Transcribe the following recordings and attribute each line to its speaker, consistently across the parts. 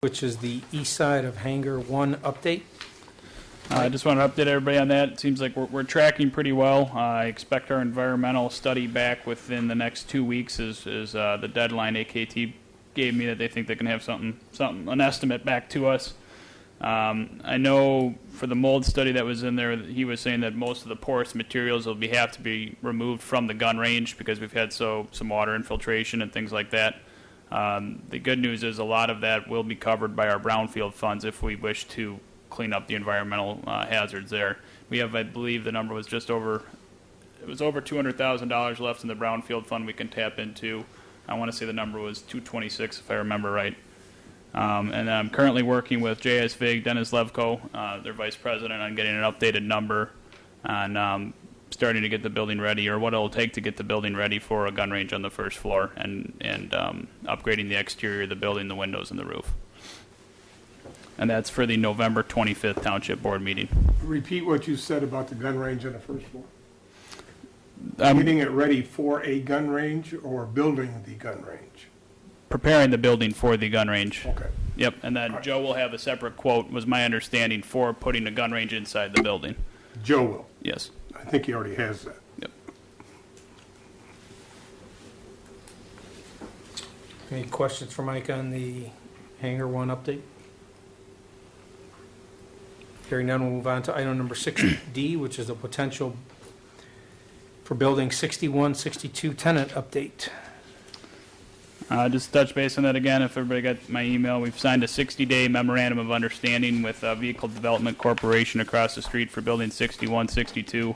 Speaker 1: which is the east side of Hangar 1 update.
Speaker 2: I just want to update everybody on that. It seems like we're tracking pretty well. I expect our environmental study back within the next 2 weeks is the deadline AKT gave me, that they think they can have an estimate back to us. I know for the mold study that was in there, he was saying that most of the porous materials will have to be removed from the gun range because we've had some water infiltration and things like that. The good news is a lot of that will be covered by our brownfield funds if we wish to clean up the environmental hazards there. We have, I believe the number was over $200,000 left in the brownfield fund we can tap into. I want to say the number was 226 if I remember right. And I'm currently working with JS Vig, Dennis Levko, their vice president, on getting an updated number on starting to get the building ready, or what it'll take to get the building ready for a gun range on the first floor, and upgrading the exterior of the building, the windows, and the roof. And that's for the November 25th Township Board meeting.
Speaker 3: Repeat what you said about the gun range on the first floor. Getting it ready for a gun range or building the gun range?
Speaker 2: Preparing the building for the gun range.
Speaker 3: Okay.
Speaker 2: Yep, and then Joe will have a separate quote, was my understanding, for putting a gun range inside the building.
Speaker 3: Joe will?
Speaker 2: Yes.
Speaker 3: I think he already has that.
Speaker 2: Yep.
Speaker 1: Any questions for Mike on the Hangar 1 update? Hearing none, we'll move on to item number 6D, which is the potential for building 6162 tenant update.
Speaker 2: Just touch base on that again. If everybody got my email, we've signed a 60-day memorandum of understanding with Vehicle Development Corporation across the street for building 6162.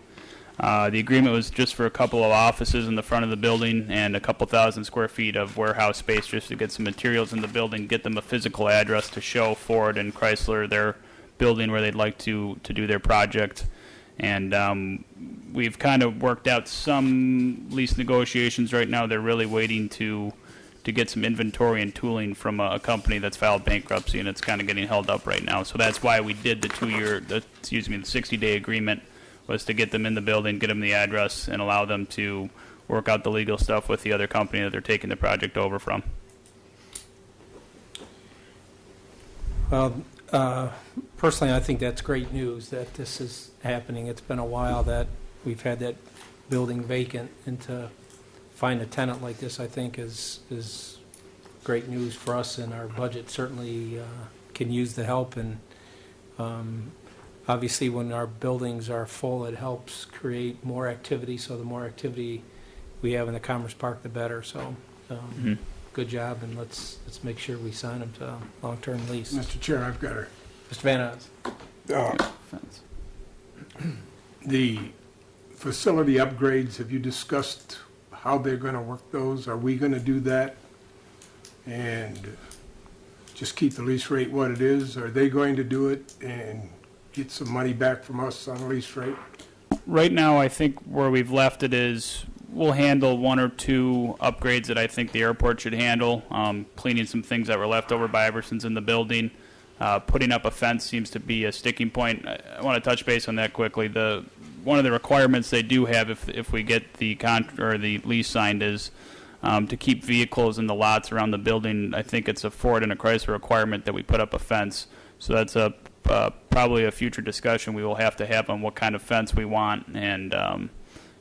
Speaker 2: The agreement was just for a couple of offices in the front of the building and a couple thousand square feet of warehouse space just to get some materials in the building, get them a physical address to show Ford and Chrysler their building where they'd like to do their project. And we've kind of worked out some lease negotiations right now. They're really waiting to get some inventory and tooling from a company that's filed bankruptcy, and it's kind of getting held up right now. So that's why we did the 60-day agreement, was to get them in the building, get them the address, and allow them to work out the legal stuff with the other company that they're taking the project over from.
Speaker 1: Well, personally, I think that's great news that this is happening. It's been a while that we've had that building vacant, and to find a tenant like this, I think, is great news for us, and our budget certainly can use the help. And obviously, when our buildings are full, it helps create more activity. So the more activity we have in the Commerce Park, the better. So good job, and let's make sure we sign them to a long-term lease.
Speaker 3: Mr. Chair, I've got her.
Speaker 1: Mr. Van Oz.
Speaker 3: The facility upgrades, have you discussed how they're going to work those? Are we going to do that and just keep the lease rate what it is? Are they going to do it and get some money back from us on the lease rate?
Speaker 2: Right now, I think where we've left it is we'll handle one or two upgrades that I think the airport should handle, cleaning some things that were left over by Everson's in the building. Putting up a fence seems to be a sticking point. I want to touch base on that quickly. One of the requirements they do have if we get the lease signed is to keep vehicles in the lots around the building. I think it's a Ford and a Chrysler requirement that we put up a fence. So that's probably a future discussion we will have to have on what kind of fence we want. And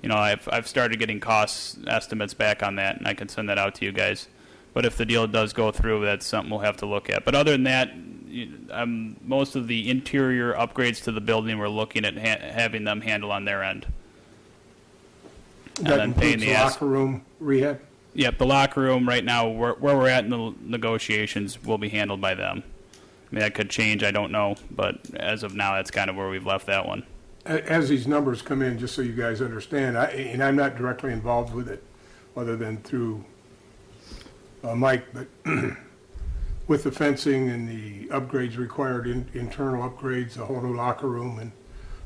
Speaker 2: I've started getting cost estimates back on that, and I can send that out to you guys. But if the deal does go through, that's something we'll have to look at. But other than that, most of the interior upgrades to the building, we're looking at having them handle on their end.
Speaker 3: That includes the locker room rehab?
Speaker 2: Yep, the locker room right now, where we're at in the negotiations, will be handled by them. I mean, that could change, I don't know. But as of now, that's kind of where we've left that one.
Speaker 3: As these numbers come in, just so you guys understand, and I'm not directly involved with it other than through Mike, but with the fencing and the upgrades required, internal upgrades, a whole new locker room and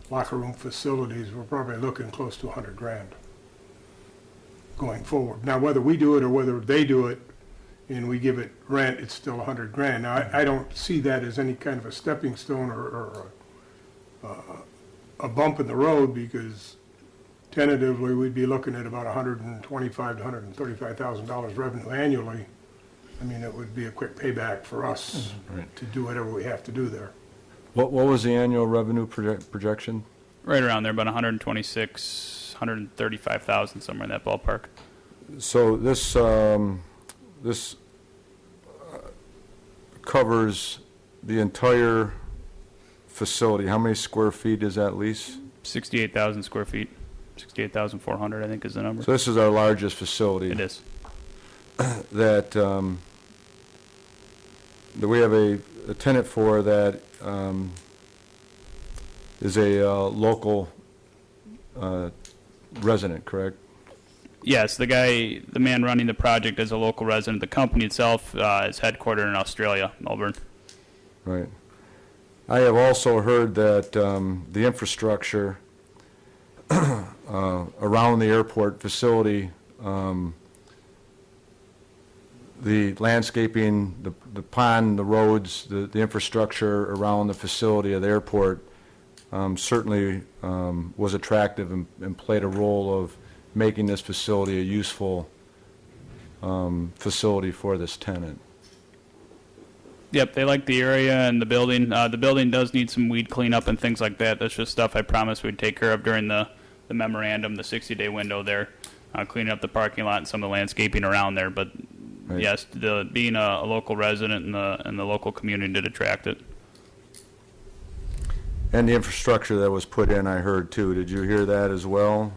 Speaker 3: locker room facilities, we're probably looking close to $100,000 going forward. Now, whether we do it or whether they do it and we give it rent, it's still $100,000. Now, I don't see that as any kind of a stepping stone or a bump in the road, because tentatively we'd be looking at about $125,000 to $135,000 revenue annually I mean, it would be a quick payback for us
Speaker 4: Right.
Speaker 3: to do whatever we have to do there.
Speaker 4: What was the annual revenue projection?
Speaker 2: Right around there, about 126, 135,000, somewhere in that ballpark.
Speaker 4: So this, this covers the entire facility. How many square feet is that lease?
Speaker 2: 68,000 square feet, 68,400, I think is the number.
Speaker 4: So this is our largest facility.
Speaker 2: It is.
Speaker 4: That we have a tenant for that is a local resident, correct?
Speaker 2: Yes, the man running the project is a local resident. The company itself is headquartered in Australia, Melbourne.
Speaker 4: Right. I have also heard that the infrastructure around the airport facility, the landscaping, the pond, the roads, the infrastructure around the facility of the airport certainly was attractive and played a role of making this facility a useful facility for this tenant.
Speaker 2: Yep, they like the area and the building. The building does need some weed cleanup and things like that. That's just stuff I promised we'd take care of during the memorandum, the 60-day window there, cleaning up the parking lot and some of the landscaping around there. But
Speaker 4: Right.
Speaker 2: yes, being a local resident and the local community did attract it.
Speaker 4: And the infrastructure that was put in, I heard too. Did you hear that as well?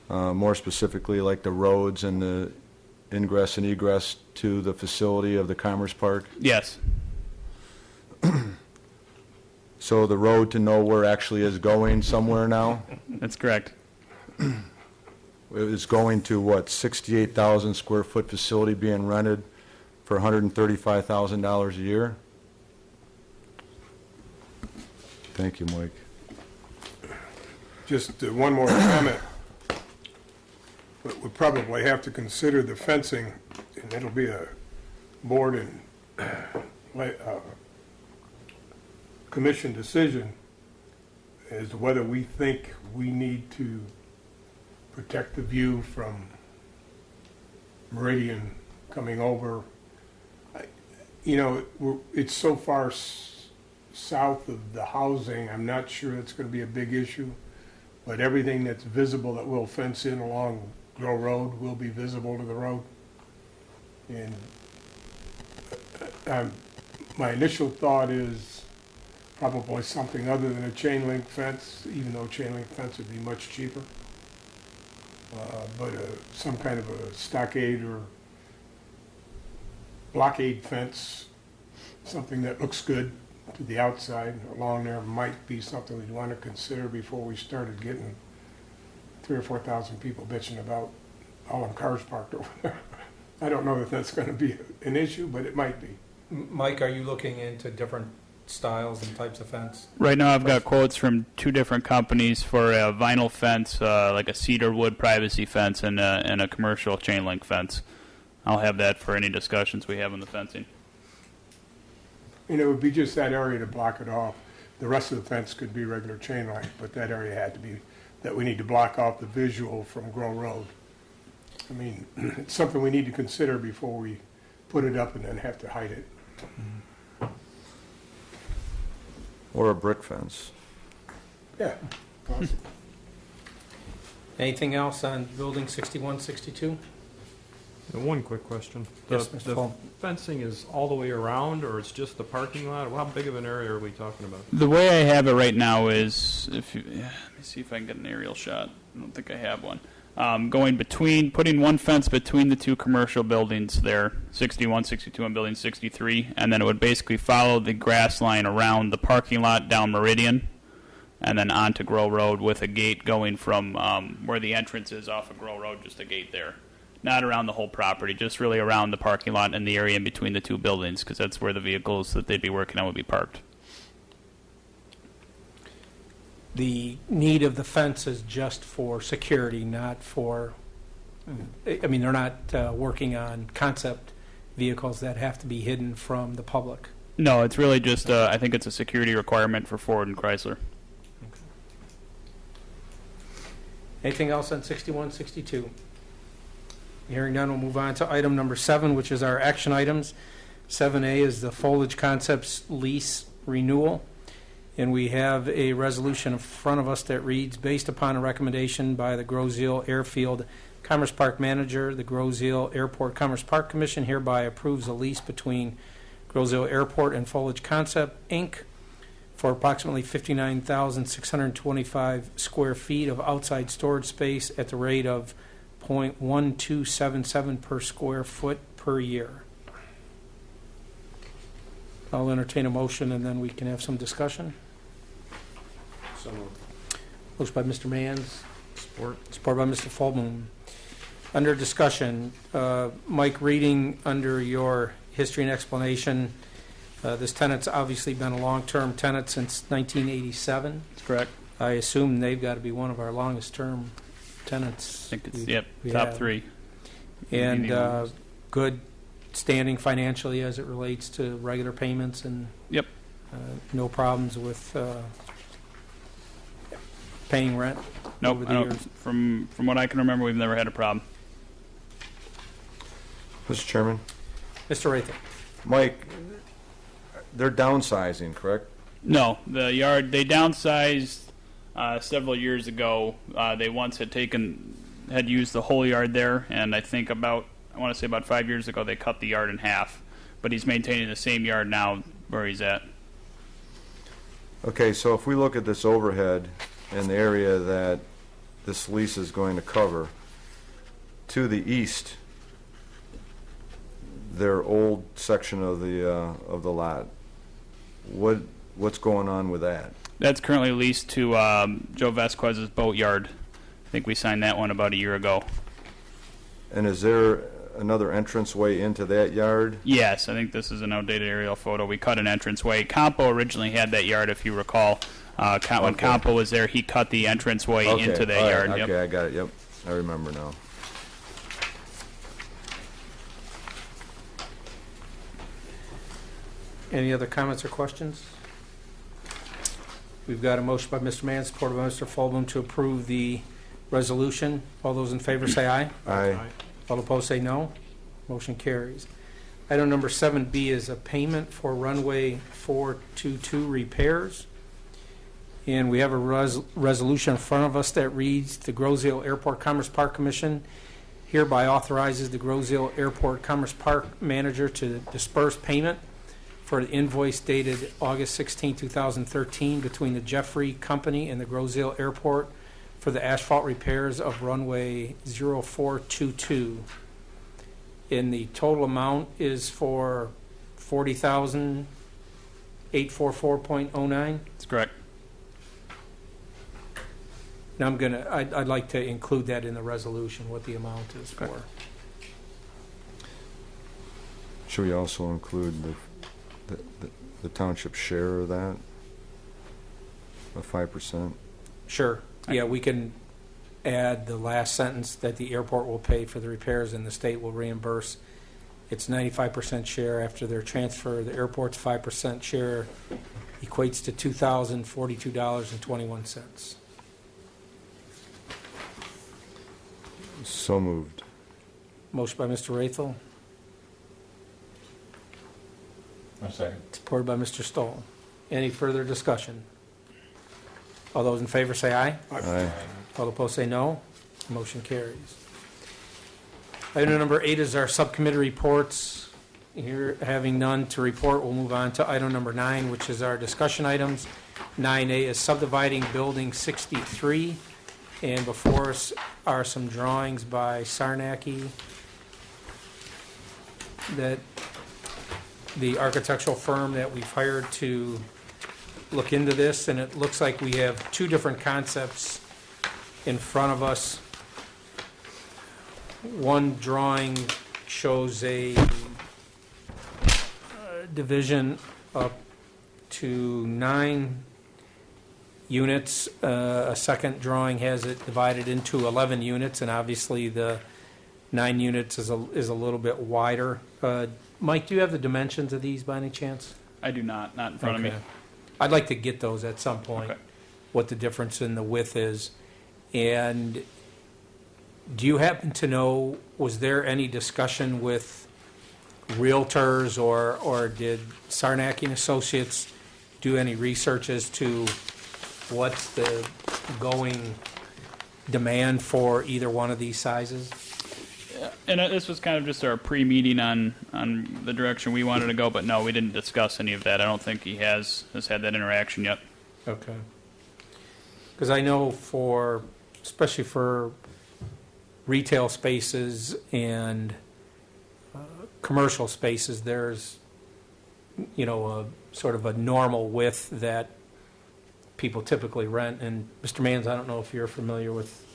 Speaker 4: More specifically, like the roads and the ingress and egress to the facility of the Commerce Park?
Speaker 2: Yes,
Speaker 4: So the road to nowhere actually is going somewhere now?
Speaker 2: that's correct.
Speaker 4: It's going to, what, 68,000 square foot facility being rented for $135,000 a year? Thank you, Mike.
Speaker 3: Just one more comment. But we probably have to consider the fencing, and it'll be a board and commission decision as to whether we think we need to protect the view from Meridian coming over. You know, it's so far south of the housing, I'm not sure it's going to be a big issue, but everything that's visible that we'll fence in along Grow Road will be visible to the road. And my initial thought is probably something other than a chain link fence, even though chain link fence would be much cheaper. But some kind of a stockade or blockade fence, something that looks good to the outside along there might be something we'd want to consider before we started getting 3,000 or 4,000 people bitching about all them cars parked over there. I don't know that that's going to be an issue, but it might be.
Speaker 1: Mike, are you looking into different styles and types of fence?
Speaker 2: Right now, I've got quotes from two different companies for a vinyl fence, like a cedar wood privacy fence, and a commercial chain link fence. I'll have that for any discussions we have on the fencing.
Speaker 3: You know, it would be just that area to block it off. The rest of the fence could be regular chain link, but that area had to be, that we need to block off the visual from Grow Road. I mean, it's something we need to consider before we put it up and then have to hide it.
Speaker 4: Or a brick fence.
Speaker 3: Yeah.
Speaker 1: Anything else on building 6162?
Speaker 5: One quick question.
Speaker 1: Yes, Mr.
Speaker 5: The
Speaker 1: Fall.
Speaker 5: fencing is all the way around, or it's just the parking lot? How big of an area are we talking about?
Speaker 2: The way I have it right now is, let me see if I can get an aerial shot. I don't think I have one. Putting one fence between the two commercial buildings there, 61, 62, and building 63, and then it would basically follow the grass line around the parking lot down Meridian, and then onto Grow Road with a gate going from where the entrance is off of Grow Road, just a gate there. Not around the whole property, just really around the parking lot and the area in between the two buildings, because that's where the vehicles that they'd be working on would be parked.
Speaker 1: The need of the fence is just for security, not for, I mean, they're not working on concept vehicles that have to be hidden from the public.
Speaker 2: No, it's really just, I think it's a security requirement for Ford and Chrysler.
Speaker 1: Anything else on 6162? Hearing none, we'll move on to item number 7, which is our action items. 7A is the Foliage Concepts lease renewal. And we have a resolution in front of us that reads, based upon a recommendation by the Groseal Airfield Commerce Park Manager, the Groseal Airport Commerce Park Commission hereby approves a lease between Groseal Airport and Foliage Concept, Inc. for approximately 59,625 square feet of outside storage space at the rate of .1277 per square foot per year. I'll entertain a motion, and then we can have some discussion. Motion by Mr. Mans, support by Mr. Fulton. Under discussion, Mike, reading under your history and explanation, this tenant's obviously been a long-term tenant since 1987.
Speaker 2: That's correct.
Speaker 1: I assume they've got to be one of our longest-term tenants.
Speaker 2: I think it's,
Speaker 1: we-
Speaker 2: yep,
Speaker 1: we
Speaker 2: top
Speaker 1: have.
Speaker 2: 3.
Speaker 1: And
Speaker 2: Maybe one.
Speaker 1: good standing financially as it relates to regular payments, and
Speaker 2: Yep.
Speaker 1: no problems with paying rent
Speaker 2: Nope,
Speaker 1: over
Speaker 2: I
Speaker 1: the
Speaker 2: don't,
Speaker 1: years.
Speaker 2: from what I can remember, we've never had a problem.
Speaker 4: Mr. Chairman?
Speaker 1: Mr. Rather.
Speaker 4: Mike, they're downsizing, correct?
Speaker 2: No, the yard, they downsized several years ago. They once had used the whole yard there, and I think I want to say about 5 years ago, they cut the yard in half. But he's maintaining the same yard now where he's at.
Speaker 4: Okay, so if we look at this overhead in the area that this lease is going to cover, to the east, their old section of the lot, what's going on with that?
Speaker 2: That's currently leased to Joe Vasquez's boat yard. I think we signed that one about a year ago.
Speaker 4: And is there another entranceway into that yard?
Speaker 2: Yes, I think this is an outdated aerial photo. We cut an entranceway. Campo originally had that yard, if you recall. When
Speaker 4: Okay.
Speaker 2: Campo was there, he cut the entranceway
Speaker 4: Okay,
Speaker 2: into that
Speaker 4: all right,
Speaker 2: yard.
Speaker 4: Okay,
Speaker 2: Yep.
Speaker 4: I got it, yep, I remember now.
Speaker 1: Any other comments or questions? We've got a motion by Mr. Mann, supported by Mr. Fulton, to approve the resolution. All those in favor say aye.
Speaker 4: Aye.
Speaker 1: All opposed say no. Motion carries. Item number 7B is a payment for runway 422 repairs. And we have a resolution in front of us that reads, the Groseal Airport Commerce Park Commission hereby authorizes the Groseal Airport Commerce Park Manager to disperse payment for the invoice dated August 16, 2013 between the Jeffrey Company and the Groseal Airport for the asphalt repairs of runway 0422. And the total amount is for $40,844.09.
Speaker 2: That's correct.
Speaker 1: Now I'd like to include that in the resolution, what the amount is for.
Speaker 4: Should we also include the township share of that? Of 5%?
Speaker 1: Sure. Yeah, we can add the last sentence that the airport will pay for the repairs and the state will reimburse its 95% share after their transfer. The airport's 5% share equates to $2,042.21.
Speaker 4: So moved.
Speaker 1: Motion by Mr. Rathel,
Speaker 6: A second.
Speaker 1: supported by Mr. Stoll. Any further discussion? All those in favor say aye.
Speaker 4: Aye.
Speaker 1: All opposed say no. Motion carries. Item number 8 is our subcommittee reports. Here, having none to report, we'll move on to item number 9, which is our discussion items. 9A is subdividing Building 63, and before us are some drawings by Sarnacki that the architectural firm that we've hired to look into this, and it looks like we have two different concepts in front of us. One drawing shows a division up to 9 units. A second drawing has it divided into 11 units, and obviously the 9 units is a little bit wider. Mike, do you have the dimensions of these by any chance?
Speaker 2: I do not in front of me.
Speaker 1: Okay. I'd like to get those at some point,
Speaker 2: Okay.
Speaker 1: what the difference in the width is. And Do you happen to know, was there any discussion with realtors or did Sarnack and Associates do any research as to what's the going demand for either one of these sizes?
Speaker 2: And this was kind of just our pre-meeting on the direction we wanted to go, but no, we didn't discuss any of that. I don't think he has had that interaction yet.
Speaker 1: Okay. Because I know especially for retail spaces and commercial spaces, there's, a sort of a normal width that people typically rent. And Mr. Mans, I don't know if you're familiar with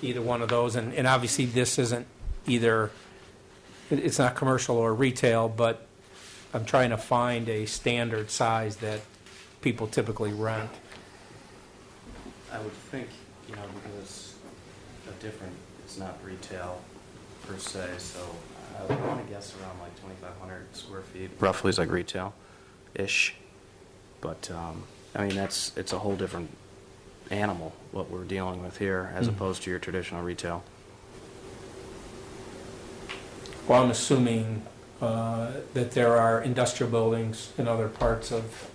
Speaker 1: either one of those. And obviously this isn't it's not commercial or retail, but I'm trying to find a standard size that people typically rent.
Speaker 7: I would think, because it's not retail per se, so I would want to guess around like 2,500 square feet. Roughly is like retail-ish. But, it's a whole different animal, what we're dealing with here, as opposed to your traditional retail.
Speaker 1: Well, I'm assuming that there are industrial buildings in other parts of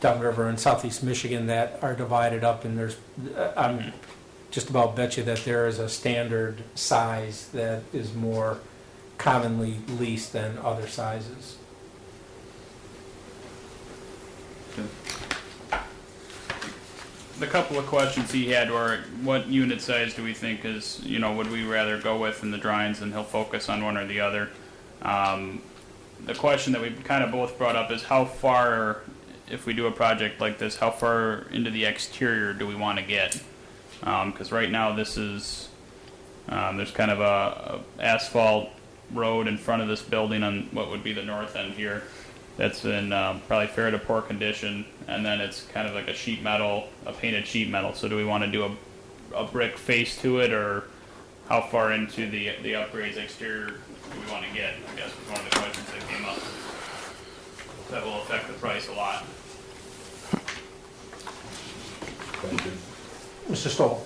Speaker 1: downriver and southeast Michigan that are divided up, and I'm just about bet you that there is a standard size that is more commonly leased than other sizes.
Speaker 2: The couple of questions he had were, what unit size do we think is, would we rather go with in the drawings, and he'll focus on one or the other. The question that we kind of both brought up is how far, if we do a project like this, how far into the exterior do we want to get? Because right now this is, there's kind of a asphalt road in front of this building on what would be the north end here. That's in probably fair to poor condition, and then it's kind of like a painted sheet metal. So do we want to do a brick face to it, or how far into the upgrades exterior do we want to get? I guess was one of the questions that came up. That will affect the price a lot.
Speaker 6: Question.
Speaker 1: Mr. Stoll?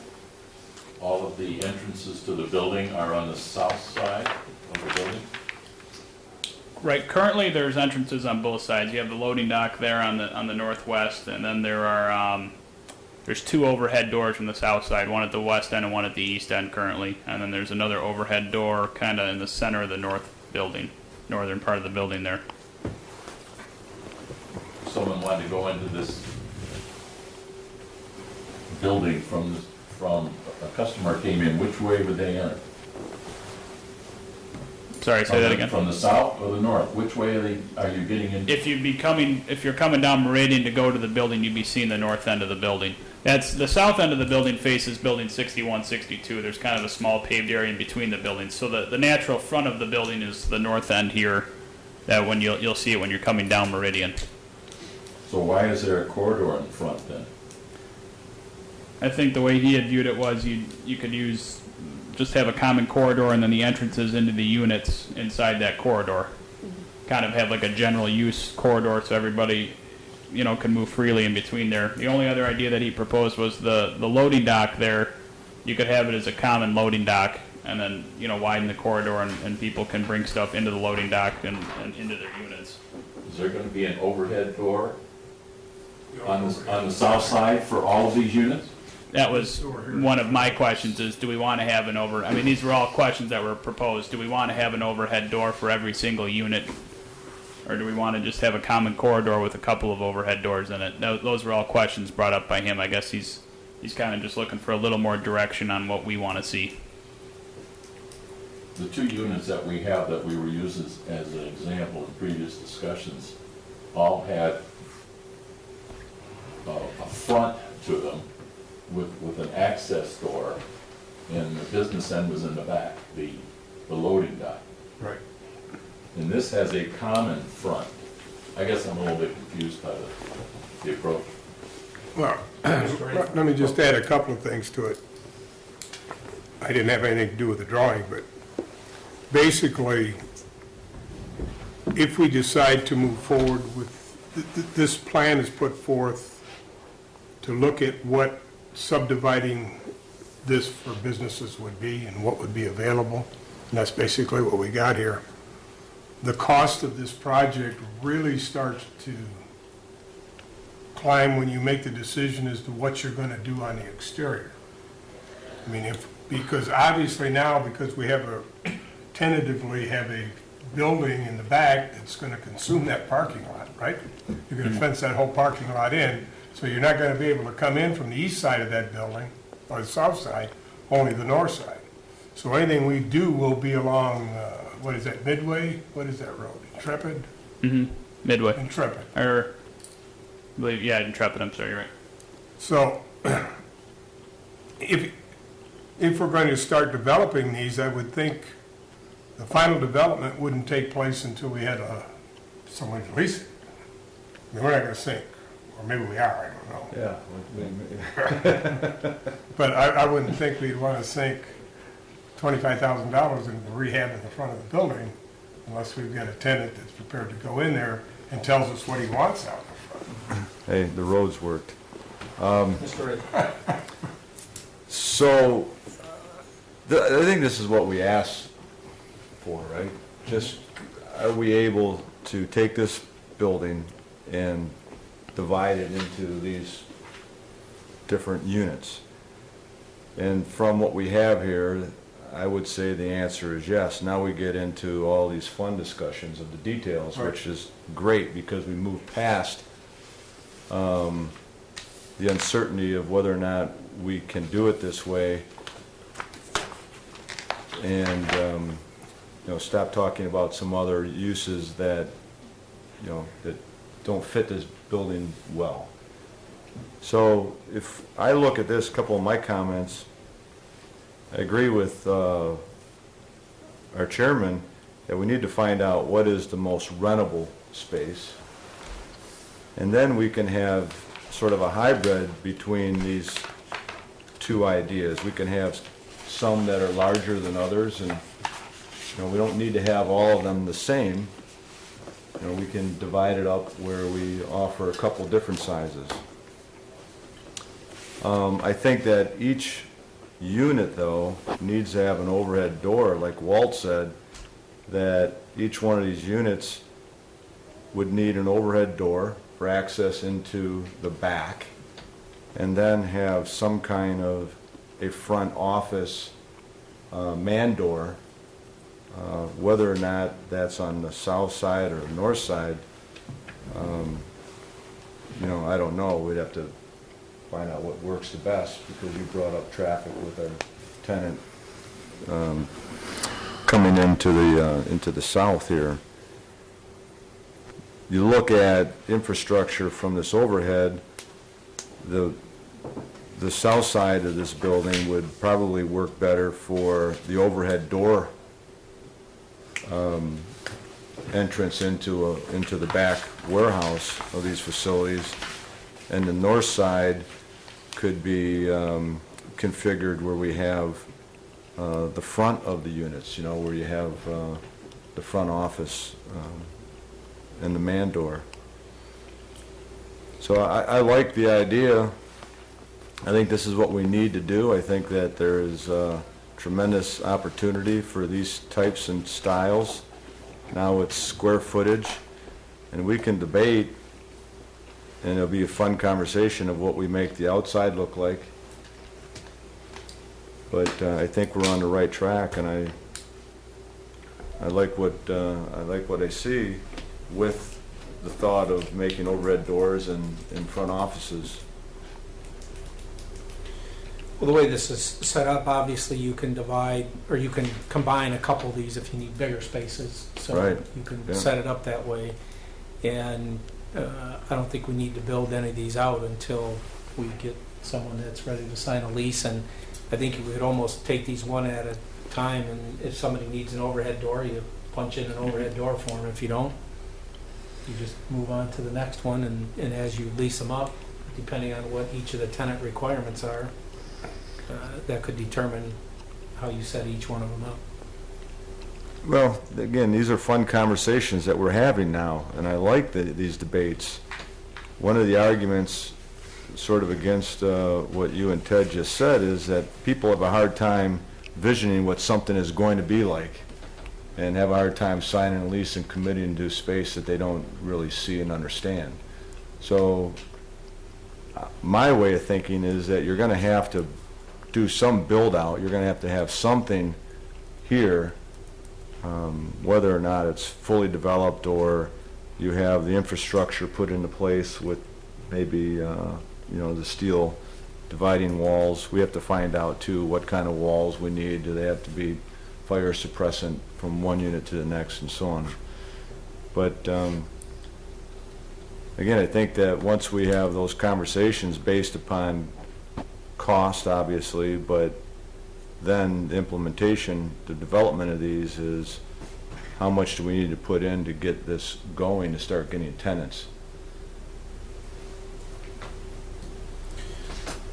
Speaker 6: All of the entrances to the building are on the south side of the building?
Speaker 2: Right. Currently, there's entrances on both sides. You have the loading dock there on the northwest, and then there's two overhead doors from the south side, one at the west end and one at the east end currently. And then there's another overhead door kind of in the center of the northern part of the building there.
Speaker 6: If someone wanted to go into this building from a customer came in, which way would they enter?
Speaker 2: Sorry, say that again.
Speaker 6: From the south or the north? Which way are you getting in?
Speaker 2: If you're coming down Meridian to go to the building, you'd be seeing the north end of the building. That's the south end of the building faces building 61, 62. There's kind of a small paved area in between the buildings. So the natural front of the building is the north end here. That when you'll see it when you're coming down Meridian.
Speaker 6: So why is there a corridor in front then?
Speaker 2: I think the way he had viewed it was you could just have a common corridor and then the entrances into the units inside that corridor. Kind of have like a general use corridor so everybody, can move freely in between there. The only other idea that he proposed was the loading dock there. You could have it as a common loading dock and then, widen the corridor and people can bring stuff into the loading dock and into their units.
Speaker 6: Is there going to be an overhead door on the south side for all of these units?
Speaker 2: That was one of my questions is, do we want to have these were all questions that were proposed. Do we want to have an overhead door for every single unit? Or do we want to just have a common corridor with a couple of overhead doors in it? Those were all questions brought up by him. I guess he's kind of just looking for a little more direction on what we want to see.
Speaker 6: The two units that we have that we were using as an example in previous discussions all had a front to them with an access door, and the business end was in the back, the loading dock.
Speaker 3: Right.
Speaker 6: And this has a common front. I guess I'm a little bit confused by the approach.
Speaker 3: Well, let me just add a couple of things to it. I didn't have anything to do with the drawing, but basically, if we decide to move forward with, this plan is put forth to look at what subdividing this for businesses would be and what would be available. And that's basically what we got here. The cost of this project really starts to climb when you make the decision as to what you're going to do on the exterior. I mean, because obviously now, because we tentatively have a building in the back that's going to consume that parking lot, right? You're going to fence that whole parking lot in, so you're not going to be able to come in from the east side of that building, or the south side, only the north side. So anything we do will be along, what is that, Midway? What is that road? Intrepid?
Speaker 2: Midway.
Speaker 3: Intrepid.
Speaker 2: Or, I believe, yeah, Intrepid, I'm sorry, you're right.
Speaker 3: So if we're going to start developing these, I would think the final development wouldn't take place until we had someone to lease it. I mean, we're not going to sink, or maybe we are, I don't know.
Speaker 4: Yeah.
Speaker 3: But I wouldn't think we'd want to sink $25,000 in the rehab in the front of the building unless we've got a tenant that's prepared to go in there and tells us what he wants out in the front.
Speaker 4: Hey, the roads worked.
Speaker 1: Mr. Ray.
Speaker 4: So, I think this is what we asked for, right? Just, are we able to take this building and divide it into these different units? And from what we have here, I would say the answer is yes. Now we get into all these fun discussions of the details,
Speaker 3: Right.
Speaker 4: which is great because we move past the uncertainty of whether or not we can do it this way, and stop talking about some other uses that that don't fit this building well. So if I look at this, a couple of my comments, I agree with our chairman that we need to find out what is the most rentable space, and then we can have sort of a hybrid between these two ideas. We can have some that are larger than others, and we don't need to have all of them the same. We can divide it up where we offer a couple different sizes. I think that each unit, though, needs to have an overhead door. Like Walt said, that each one of these units would need an overhead door for access into the back, and then have some kind of a front office man door, whether or not that's on the south side or the north side. I don't know. We'd have to find out what works the best, because you brought up traffic with our tenant coming into the south here. You look at infrastructure from this overhead, the south side of this building would probably work better for the overhead door entrance into the back warehouse of these facilities, and the north side could be configured where we have the front of the units, where you have the front office and the man door. So I like the idea. I think this is what we need to do. I think that there is tremendous opportunity for these types and styles. Now it's square footage, and we can debate, and it'll be a fun conversation of what we make the outside look like. But I think we're on the right track, and I like what I see with the thought of making overhead doors and front offices.
Speaker 1: Well, the way this is set up, obviously you can divide, or you can combine a couple of these if you need bigger spaces. So
Speaker 4: Right.
Speaker 1: you can
Speaker 4: Yeah.
Speaker 1: set it up that way. And I don't think we need to build any of these out until we get someone that's ready to sign a lease. And I think you would almost take these one at a time, and if somebody needs an overhead door, you punch in an overhead door for them. If you don't, you just move on to the next one, and as you lease them up, depending on what each of the tenant requirements are, that could determine how you set each one of them up.
Speaker 4: Well, again, these are fun conversations that we're having now, and I like these debates. One of the arguments sort of against what you and Ted just said, is that people have a hard time visioning what something is going to be like, and have a hard time signing a lease and committing to space that they don't really see and understand. So my way of thinking is that you're going to have to do some build-out. You're going to have something here, whether or not it's fully developed or you have the infrastructure put into place with maybe, the steel dividing walls. We have to find out, too, what kind of walls we need. Do they have to be fire suppressant from one unit to the next, and so on. But again, I think that once we have those conversations based upon cost, obviously, but then the implementation, the development of these is how much do we need to put in to get this going, to start getting tenants.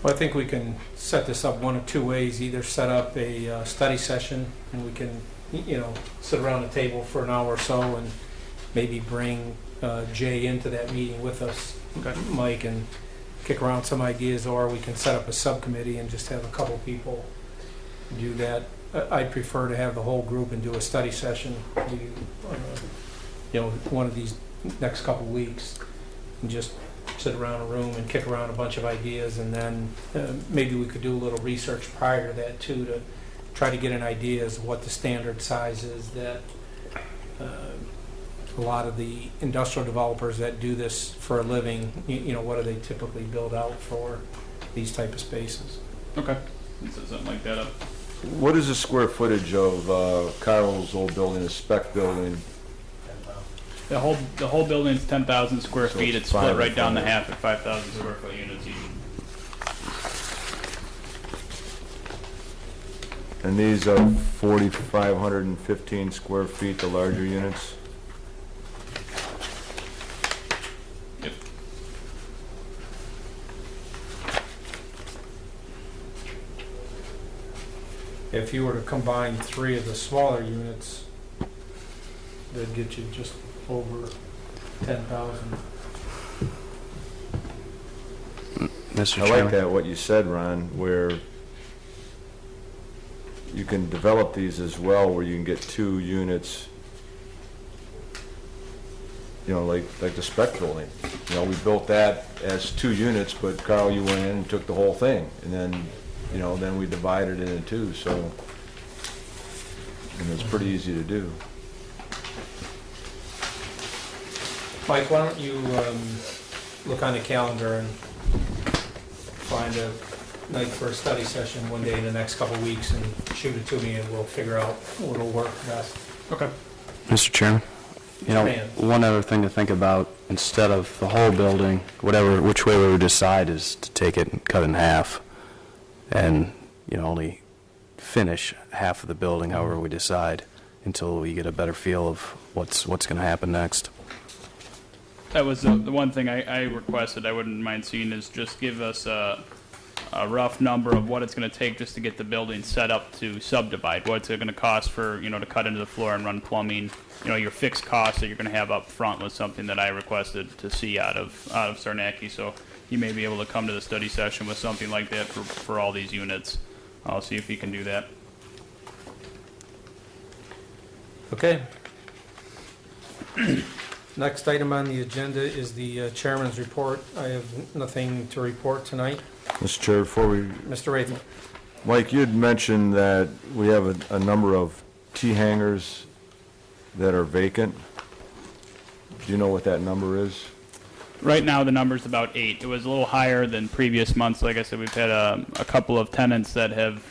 Speaker 1: Well, I think we can set this up one of two ways. Either set up a study session, and we can, sit around the table for an hour or so, and maybe bring Jay into that meeting with us, Mike, and kick around some ideas, or we can set up a subcommittee and just have a couple people do that. I'd prefer to have the whole group and do a study session, one of these next couple weeks, and just sit around a room and kick around a bunch of ideas, and then maybe we could do a little research prior to that too, to try to get an idea as to what the standard size is that a lot of the industrial developers that do this for a living, what do they typically build out for these type of spaces?
Speaker 2: Okay. Let's set something like that up.
Speaker 4: What is the square footage of Carl's old building, the spec building?
Speaker 2: The whole building's 10,000 square
Speaker 4: So
Speaker 2: feet.
Speaker 4: it's
Speaker 2: It's split
Speaker 4: 5
Speaker 2: right down the
Speaker 4: and 5.
Speaker 2: half at 5,000 square foot units each.
Speaker 4: And these are 4,515 square feet, the larger units?
Speaker 2: Yep.
Speaker 1: If you were to combine 3 of the smaller units, that'd get you just over 10,000.
Speaker 7: Mr.
Speaker 4: I
Speaker 7: Chairman.
Speaker 4: like that, what you said, Ron, where you can develop these as well, where you can get 2 units, like the spec building. We built that as 2 units, but Carl, you went in and took the whole thing, and then, then we divided it in 2, so, and it's pretty easy to do.
Speaker 1: Mike, why don't you look on the calendar and find a night for a study session one day in the next couple of weeks and shoot it to me, and we'll figure out what'll work best.
Speaker 2: Okay.
Speaker 7: Mr. Chairman,
Speaker 1: Man.
Speaker 7: one other thing to think about, instead of the whole building, which way we would decide is to take it and cut it in half, and, only finish half of the building however we decide, until we get a better feel of what's going to happen next.
Speaker 2: That was the one thing I requested. I wouldn't mind seeing is just give us a rough number of what it's going to take just to get the building set up to subdivide. What's it going to cost for, to cut into the floor and run plumbing? Your fixed costs that you're going to have up front was something that I requested to see out of Sarnacki. So you may be able to come to the study session with something like that for all these units. I'll see if he can do that.
Speaker 1: Okay. Next item on the agenda is the chairman's report. I have nothing to report tonight.
Speaker 4: Mr. Chair, before we,
Speaker 1: Mr. Rathman.
Speaker 4: Mike, you had mentioned that we have a number of T-hangars that are vacant. Do you know what that number is?
Speaker 2: Right now, the number's about 8. It was a little higher than previous months. Like I said, we've had a couple of tenants that have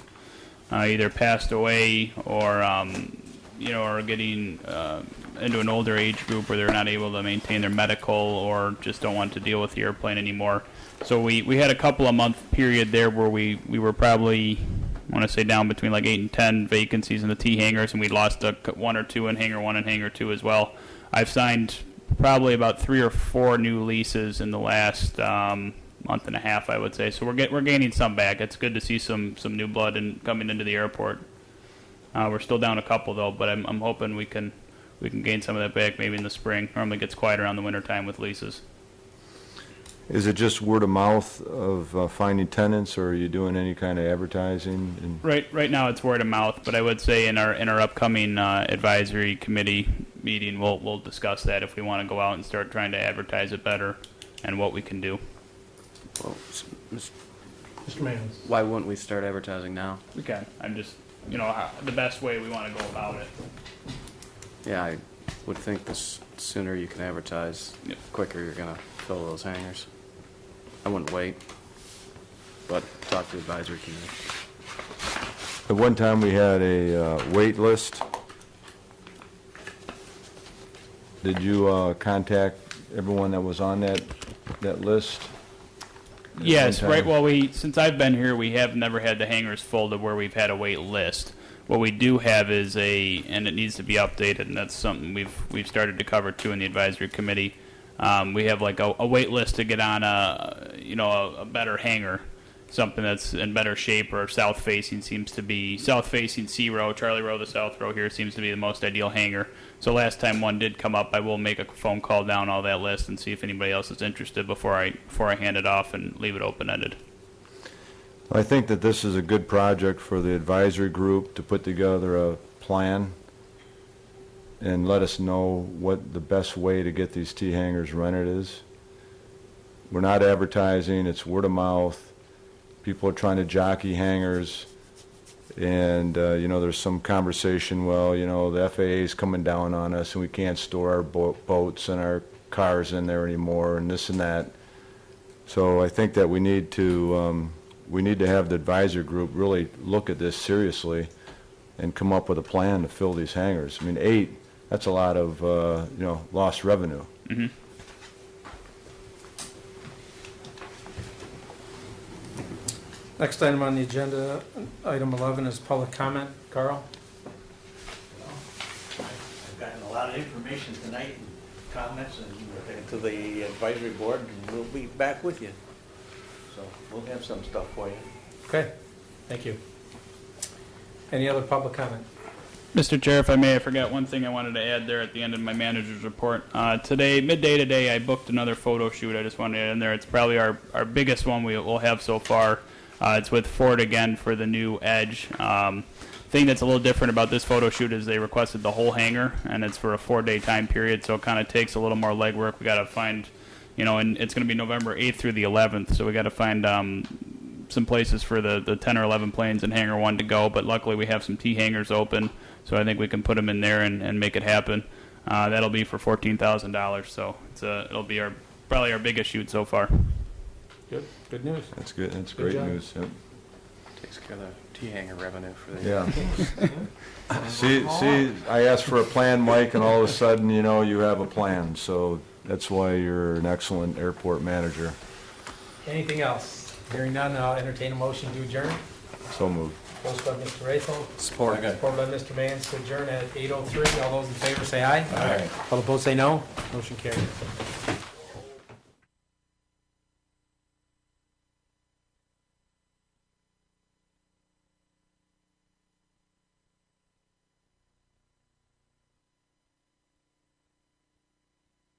Speaker 2: either passed away or, are getting into an older age group where they're not able to maintain their medical or just don't want to deal with the airplane anymore. So we had a couple of month period there where we were probably, I want to say, down between like 8 and 10 vacancies in the T hangars, and we lost 1 or 2 in hangar 1 and hangar 2 as well. I've signed probably about 3 or 4 new leases in the last month and a half, I would say. So we're gaining some back. It's good to see some new blood coming into the airport. We're still down a couple though, but I'm hoping we can gain some of that back maybe in the spring. Normally gets quiet around the wintertime with leases.
Speaker 4: Is it just word of mouth of finding tenants, or are you doing any kind of advertising? And
Speaker 2: Right now, it's word of mouth, but I would say in our upcoming advisory committee meeting, we'll discuss that if we want to go out and start trying to advertise it better and what we can do.
Speaker 7: Well,
Speaker 1: Mr. Mans?
Speaker 7: why wouldn't we start advertising now?
Speaker 2: We can. I'm just, the best way we want to go about it.
Speaker 7: Yeah, I would think the sooner you can advertise,
Speaker 2: Yep.
Speaker 7: quicker you're gonna fill those hangars. I wouldn't wait, but talk to the advisory committee.
Speaker 4: At one time, we had a wait list. Did you contact everyone that was on that list?
Speaker 2: Yes,
Speaker 4: one
Speaker 2: right.
Speaker 4: time?
Speaker 2: Well, since I've been here, we have never had the hangars full to where we've had a wait list. What we do have is and it needs to be updated, and that's something we've started to cover too in the advisory committee. We have like a wait list to get on a better hangar, something that's in better shape, or south facing C row, Charlie row, the south row here seems to be the most ideal hangar. So last time one did come up, I will make a phone call down all that list and see if anybody else is interested before I hand it off and leave it open ended.
Speaker 4: I think that this is a good project for the advisory group to put together a plan and let us know what the best way to get these T-hangars rented is. We're not advertising, it's word of mouth. People are trying to jockey hangars, and, there's some conversation, well, the FAA's coming down on us, and we can't store our boats and our cars in there anymore, and this and that. So I think that we need to have the advisory group really look at this seriously and come up with a plan to fill these hangars. I mean, 8, that's a lot of, lost revenue.
Speaker 2: Mm-hmm.
Speaker 1: Next item on the agenda, item 11, is public comment. Carl?
Speaker 8: I've gotten a lot of information tonight, and comments, and to the advisory board, and we'll be back with you. So we'll have some stuff for you.
Speaker 1: Okay, thank you. Any other public comment?
Speaker 2: Mr. Chair, if I may, I forgot one thing I wanted to add there at the end of my manager's report. Midday today, I booked another photo shoot. I just wanted to add in there. It's probably our biggest one we'll have so far. It's with Ford again for the new Edge. Thing that's a little different about this photo shoot is they requested the whole hangar, and it's for a 4-day time period, so it kind of takes a little more legwork. We got to find, and it's going to be November 8th through the 11th, so we got to find some places for the 10 or 11 planes in Hangar 1 to go, but luckily we have some T-hangars open, so I think we can put them in there and make it happen. That'll be for $14,000, so it'll be probably our biggest shoot so far.
Speaker 1: Good news.
Speaker 4: That's good, that's
Speaker 1: Good
Speaker 4: great
Speaker 1: job.
Speaker 4: news, yep.
Speaker 7: Takes care of the T-hanger revenue for the
Speaker 4: Yeah. See, I asked for a plan, Mike, and all of a sudden, you have a plan, so that's why you're an excellent airport manager.
Speaker 1: Anything else? Hearing none, I'll entertain a motion to adjourn.
Speaker 4: So moved.
Speaker 1: Motion by Mr. Rayfel,
Speaker 7: support.
Speaker 1: support by Mr. Mans to adjourn at 8:03. All those in favor say aye. Aye. All opposed say no. Motion carries.